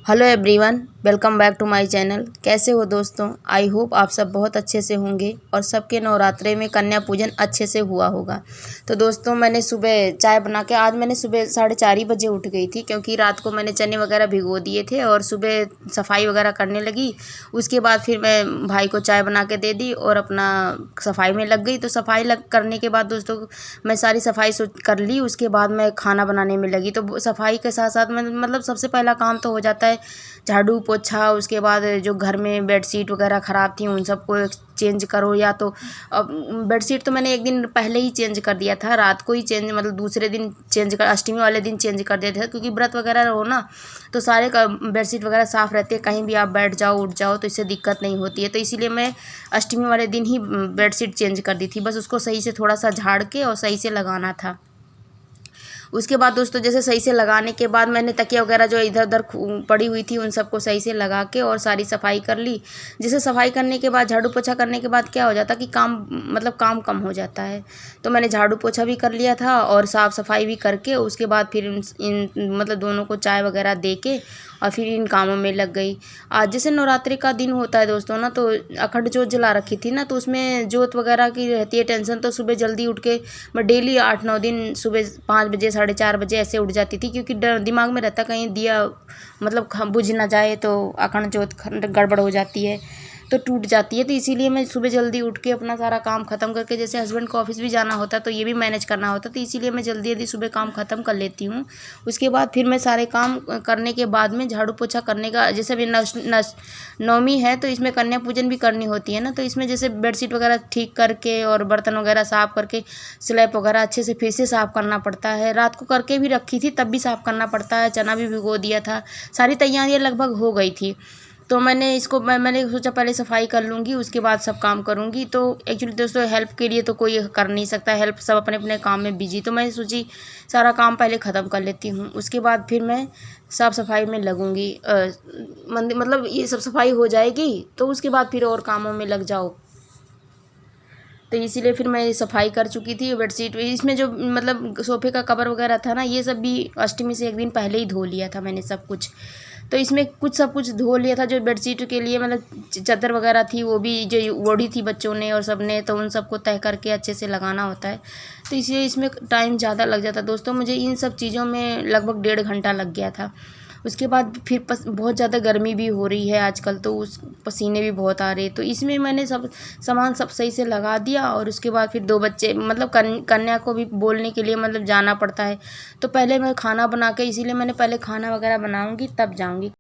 Hello everyone, welcome back to my channel. कैसे हो दोस्तों? आई होप आप सब बहुत अच्छे से होंगे और सबके नवरात्रे में कन्या पूजन अच्छे से हुआ होगा। तो दोस्तों मैंने सुबह चाय बना के आज मैंने सुबह 4:30 बजे उठ गई थी, क्योंकि रात को मैंने चने वगैरह भिगो दिए थे और सुबह सफाई वगैरह करने लगी। उसके बाद फिर मैं भाई को चाय बना के दे दी और अपना सफाई में लग गई। तो सफाई करने के बाद दोस्तों मैं सारी सफाई कर ली। उसके बाद मैं खाना बनाने में लगी। तो सफाई के साथ साथ मैं मतलब सबसे पहला काम तो हो जाता है झाड़ू पोछा। उसके बाद जो घर में बेडशीट वगैरह ख़राब थी उन सबको चेंज करो। या तो अब बेडशीट तो मैंने एक दिन पहले ही चेंज कर दिया था, रात को ही चेंज, मतलब दूसरे दिन चेंज कर, अष्टमी वाले दिन चेंज कर दिया था, क्योंकि व्रत वगैरह हो ना तो सारे बेडशीट वगैरह साफ़ रहते हैं। कहीं भी आप बैठ जाओ उठ जाओ तो इससे दिक्कत नहीं होती है। तो इसीलिए मैं अष्टमी वाले दिन ही बेडशीट चेंज कर दी थी। बस उसको सही से थोड़ा सा झाड़ के और सही से लगाना था। उसके बाद दोस्तों जैसे सही से लगाने के बाद मैंने तकिया वगैरह जो इधर उधर पड़ी हुई थी उन सबको सही से लगा के और सारी सफाई कर ली। जैसे सफाई करने के बाद झाड़ू पोछा करने के बाद क्या हो जाता कि काम मतलब काम कम हो जाता है। तो मैंने झाड़ू पोछा भी कर लिया था और साफ़ सफाई भी करके उसके बाद फिर इन मतलब दोनों को चाय वगैरह दे के और फिर इन कामों में लग गई। आज जैसे नवरात्रि का दिन होता है दोस्तों ना, तो अखंड जोत जला रखी थी ना, तो उसमें जोत वगैरह की रहती है टेंशन। तो सुबह जल्दी उठ के मैं डेली 8-9 दिन सुबह 5 बजे 4:30 बजे ऐसे उठ जाती थी, क्योंकि दिमाग में रहता कहीं दिया मतलब बुझ ना जाए तो अखंड जोत गड़बड़ हो जाती है तो टूट जाती है। तो इसीलिए मैं सुबह जल्दी उठ के अपना सारा काम ख़त्म करके, जैसे हस्बैंड को ऑफिस भी जाना होता तो ये भी मैनेज करना होता, तो इसीलिए मैं जल्दी जल्दी सुबह काम ख़त्म कर लेती हूँ। उसके बाद फिर मैं सारे काम करने के बाद में झाड़ू पोछा करने का, जैसे अभी नवमी है तो इसमें कन्या पूजन भी करनी होती है ना, तो इसमें जैसे बेडशीट वगैरह ठीक करके और बर्तन वगैरह साफ़ करके स्लैब वगैरह अच्छे से फिर से साफ़ करना पड़ता है। रात को करके भी रखी थी तब भी साफ़ करना पड़ता है, चना भी भिगो दिया था, सारी तैयारियाँ लगभग हो गई थी। तो मैंने सोचा पहले सफाई कर लूँगी उसके बाद सब काम करूँगी। तो एक्चुअली दोस्तों हेल्प के लिए तो कोई कर नहीं सकता, हेल्प सब अपने अपने काम में बिजी। तो मैं सोची सारा काम पहले ख़त्म कर लेती हूँ, उसके बाद फिर मैं साफ़ सफाई में लगूँगी। मतलब ये सब सफाई हो जाएगी तो उसके बाद फिर और कामों में लग जाओ। तो इसीलिए फिर मैं सफाई कर चुकी थी। बेडशीट इसमें जो मतलब सोफ़े का कवर वगैरह था ना, ये सब भी अष्टमी से एक दिन पहले ही धो लिया था मैंने सब कुछ। तो इसमें सब कुछ धो लिया था। जो बेडशीट के लिए मतलब चादर वगैरह थी वो भी जो ओढ़ी थी बच्चों ने और सब ने, तो उन सबको तह करके अच्छे से लगाना होता है। तो इसलिए इसमें टाइम ज़्यादा लग जाता दोस्तों। मुझे इन सब चीज़ों में लगभग 1.5 घंटा लग गया था। उसके बाद फिर बहुत ज़्यादा गर्मी भी हो रही है आजकल, तो उस पसीने भी बहुत आ रहे, तो इसमें मैंने सब सामान सब सही से लगा दिया। और उसके बाद फिर 2 बच्चे मतलब कन्या को भी बोलने के लिए मतलब जाना पड़ता है। तो पहले मैं खाना बना के, इसीलिए मैंने पहले खाना वगैरह बनाऊँगी तब जाऊँगी।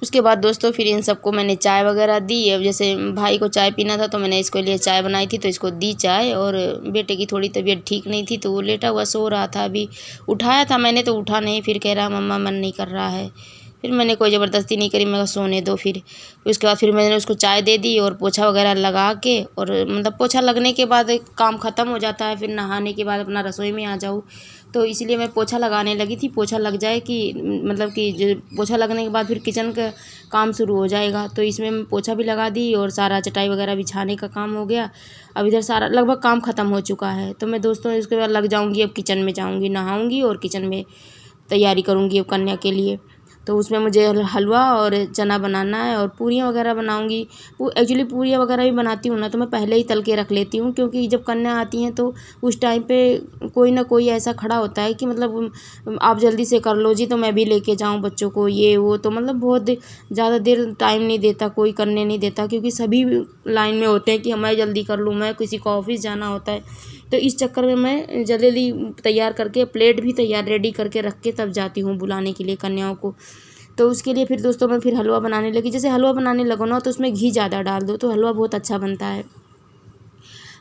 उसके बाद दोस्तों फिर इन सबको मैंने चाय वगैरह दी। अब जैसे भाई को चाय पीना था तो मैंने इसके लिए चाय बनाई थी, तो इसको दी चाय। और बेटे की थोड़ी तबीयत ठीक नहीं थी तो वो लेटा हुआ सो रहा था। अभी उठाया था मैंने तो उठा नहीं, फिर कह रहा मम्मा मन नहीं कर रहा है। फिर मैंने कोई ज़बरदस्ती नहीं करी, मैं कहा सोने दो। फिर उसके बाद फिर मैंने उसको चाय दे दी और पोछा वगैरह लगा के, और मतलब पोछा लगने के बाद काम ख़त्म हो जाता है। फिर नहाने के बाद अपना रसोई में आ जाऊँ, तो इसलिए मैं पोछा लगाने लगी थी। पोछा लग जाए कि मतलब कि जो पोछा लगने के बाद फिर किचन का काम शुरू हो जाएगा। तो इसमें मैं पोछा भी लगा दी और सारा चटाई वगैरह बिछाने का काम हो गया। अब इधर सारा लगभग काम ख़त्म हो चुका है। तो मैं दोस्तों इसके बाद लग जाऊँगी, अब किचन में जाऊँगी, नहाऊँगी और किचन में तैयारी करूँगी अब कन्या के लिए। तो उसमें मुझे हलवा और चना बनाना है और पूरियाँ वगैरह बनाऊँगी। एक्चुअली पूरियाँ वगैरह भी बनाती हूँ ना तो मैं पहले ही तल के रख लेती हूँ, क्योंकि जब कन्या आती हैं तो उस टाइम पे कोई ना कोई ऐसा खड़ा होता है कि मतलब आप जल्दी से कर लो जी, तो मैं भी लेके जाऊँ बच्चों को, ये वो, तो मतलब बहुत ज़्यादा देर टाइम नहीं देता, कोई करने नहीं देता, क्योंकि सभी लाइन में होते हैं कि मैं जल्दी कर लूँ, मैं किसी को ऑफिस जाना होता है। तो इस चक्कर में मैं जल्दी तैयार करके प्लेट भी तैयार रेडी करके रख के तब जाती हूँ बुलाने के लिए कन्याओं को। तो उसके लिए फिर दोस्तों मैं फिर हलवा बनाने लगी। जैसे हलवा बनाने लगो ना तो उसमें घी ज़्यादा डाल दो तो हलवा बहुत अच्छा बनता है।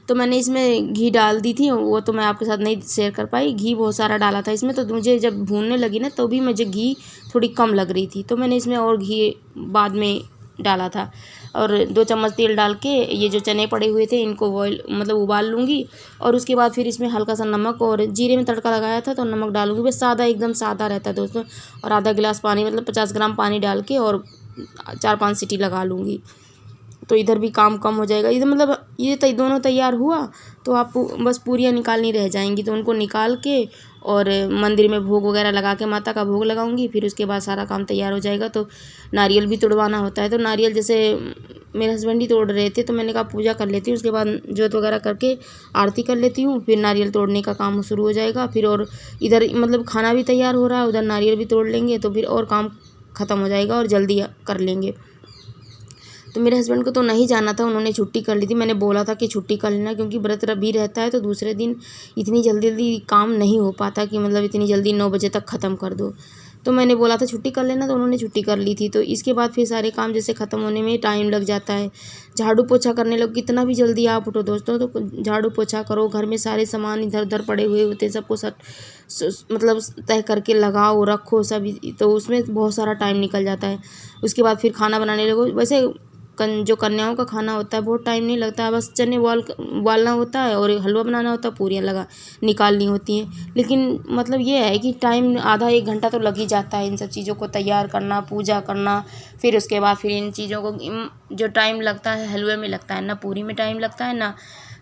तो मैंने इसमें घी डाल दी थी, वो तो मैं आपके साथ नहीं शेयर कर पाई। घी बहुत सारा डाला था इसमें, तो मुझे जब भूनने लगी ना तो भी मुझे घी थोड़ी कम लग रही थी, तो मैंने इसमें और घी बाद में डाला था। और 2 चम्मच तेल डाल के ये जो चने पड़े हुए थे इनको बॉयल मतलब उबाल लूँगी। और उसके बाद फिर इसमें हल्का सा नमक और जीरे में तड़का लगाया था तो नमक डालूँगी, बस सादा, एकदम सादा रहता है दोस्तों। और आधा गिलास पानी मतलब 50 ग्राम पानी डाल के और 4-5 सीटी लगा लूँगी, तो इधर भी काम कम हो जाएगा। इधर मतलब ये दोनों तैयार हुआ तो आप बस पूरियाँ निकालनी रह जाएंगी, तो उनको निकाल के और मंदिर में भोग वगैरह लगा के माता का भोग लगाऊंगी। फिर उसके बाद सारा काम तैयार हो जाएगा। तो नारियल भी तोड़वाना होता है, तो नारियल जैसे मेरे हस्बैंड ही तोड़ रहे थे तो मैंने कहा पूजा कर लेती हूँ, उसके बाद जोत वगैरह करके आरती कर लेती हूँ, फिर नारियल तोड़ने का काम शुरू हो जाएगा। फिर और इधर मतलब खाना भी तैयार हो रहा है, उधर नारियल भी तोड़ लेंगे तो फिर और काम ख़त्म हो जाएगा और जल्दी कर लेंगे। तो मेरे हस्बैंड को तो नहीं जाना था, उन्होंने छुट्टी कर ली थी। मैंने बोला था कि छुट्टी कर लेना, क्योंकि व्रत भी रहता है तो दूसरे दिन इतनी जल्दी जल्दी काम नहीं हो पाता कि मतलब इतनी जल्दी 9 बजे तक ख़त्म कर दो। तो मैंने बोला था छुट्टी कर लेना, तो उन्होंने छुट्टी कर ली थी। तो इसके बाद फिर सारे काम जैसे ख़त्म होने में टाइम लग जाता है। झाड़ू पोछा करने लग, कितना भी जल्दी आप उठो दोस्तों तो झाड़ू पोछा करो, घर में सारे सामान इधर उधर पड़े हुए होते हैं, सबको मतलब तय करके लगाओ रखो सब, तो उसमें बहुत सारा टाइम निकल जाता है। उसके बाद फिर खाना बनाने लगो। वैसे जो कन्याओं का खाना होता है बहुत टाइम नहीं लगता है, बस चने उबालना होता है और हलवा बनाना होता है, पूरियाँ निकालनी होती हैं। लेकिन मतलब ये है कि टाइम आधा 1 घंटा तो लग ही जाता है इन सब चीज़ों को तैयार करना, पूजा करना। फिर उसके बाद फिर इन चीज़ों को जो टाइम लगता है हलवे में लगता है, ना पूरी में टाइम लगता है, ना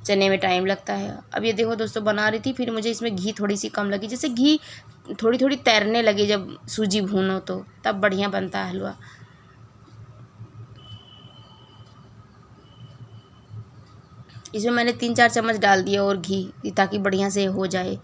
चने में टाइम लगता है। अब ये देखो दोस्तों बना रही थी, फिर मुझे इसमें घी थोड़ी सी कम लगी, जैसे घी थोड़ी थोड़ी तैरने लगी जब सूजी भूनो तो तब बढ़िया बनता है हलवा। इसमें मैंने 3-4 चम्मच डाल दिया और घी, ताकि बढ़िया से हो जाए।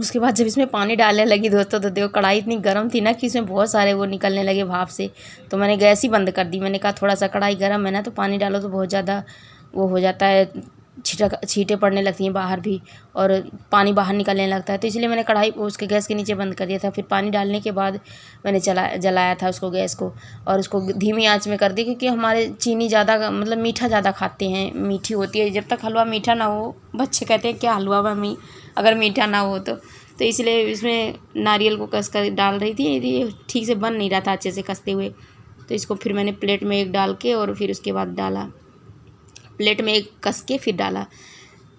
उसके बाद जब इसमें पानी डालने लगी दोस्तों तो देखो कढ़ाई इतनी गर्म थी ना कि इसमें बहुत सारे वो निकलने लगे भाप से। तो मैंने गैस ही बंद कर दी। मैंने कहा थोड़ा सा कढ़ाई गर्म है ना तो पानी डालो तो बहुत ज़्यादा वो हो जाता है, छींटे पड़ने लगती हैं बाहर भी और पानी बाहर निकलने लगता है। तो इसलिए मैंने कढ़ाई उसके गैस के नीचे बंद कर दिया था। फिर पानी डालने के बाद मैंने जलाया था उसको, गैस को, और उसको धीमी आंच में कर दी, क्योंकि हमारे चीनी ज़्यादा मतलब मीठा ज़्यादा खाते हैं, मीठी होती है। जब तक हलवा मीठा ना हो, बच्चे कहते हैं क्या हलवा मम्मी अगर मीठा ना हो तो इसलिए इसमें नारियल को कस कर डाल रही थी। ये ठीक से बन नहीं रहा था अच्छे से कसते हुए, तो इसको फिर मैंने प्लेट में एक डाल के और फिर उसके बाद डाला, प्लेट में एक कस के फिर डाला।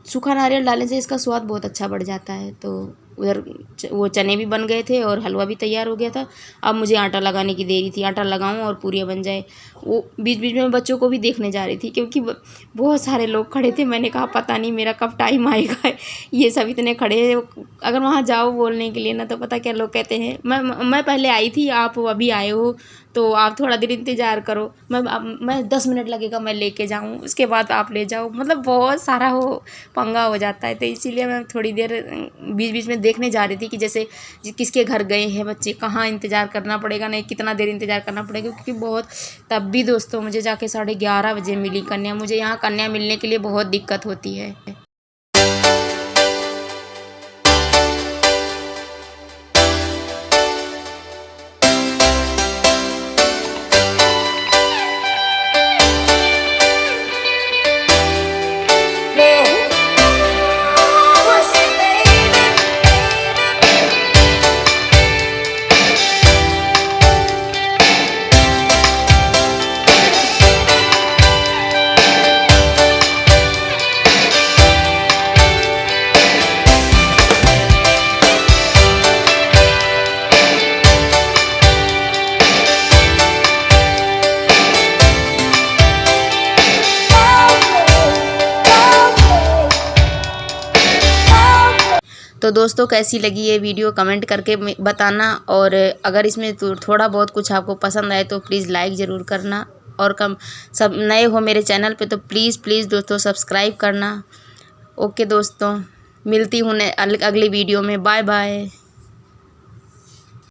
सूखा नारियल डालने से इसका स्वाद बहुत अच्छा बढ़ जाता है। तो उधर वो चने भी बन गए थे और हलवा भी तैयार हो गया था। अब मुझे आटा लगाने की देरी थी, आटा लगाऊं और पूरियाँ बन जाए। वो बीच बीच में बच्चों को भी देखने जा रही थी, क्योंकि बहुत सारे लोग खड़े थे। मैंने कहा पता नहीं मेरा कब टाइम आएगा, ये सब इतने खड़े हैं। अगर वहाँ जाओ बोलने के लिए ना तो पता क्या लोग कहते हैं मैं पहले आई थी, आप अभी आए हो, तो आप थोड़ा देर इंतज़ार करो, मैं 10 मिनट लगेगा, मैं लेके जाऊँ, उसके बाद आप ले जाओ। मतलब बहुत सारा वो पंगा हो जाता है। तो इसीलिए मैं थोड़ी देर बीच बीच में देखने जा रही थी कि जैसे किसके घर गए हैं बच्चे, कहाँ इंतज़ार करना पड़ेगा, नहीं कितना देर इंतज़ार करना पड़ेगा, क्योंकि बहुत तब भी दोस्तों मुझे जाके 11:30 बजे मिली कन्या। मुझे यहाँ कन्या मिलने के लिए बहुत दिक्कत होती है। तो दोस्तों कैसी लगी ये वीडियो कमेंट करके बताना, और अगर इसमें थोड़ा बहुत कुछ आपको पसंद आए तो प्लीज़ लाइक ज़रूर करना, और सब नए हो मेरे चैनल पे तो प्लीज़ दोस्तों सब्सक्राइब करना। ओके दोस्तों, मिलती हूँ अगली वीडियो में। Bye bye.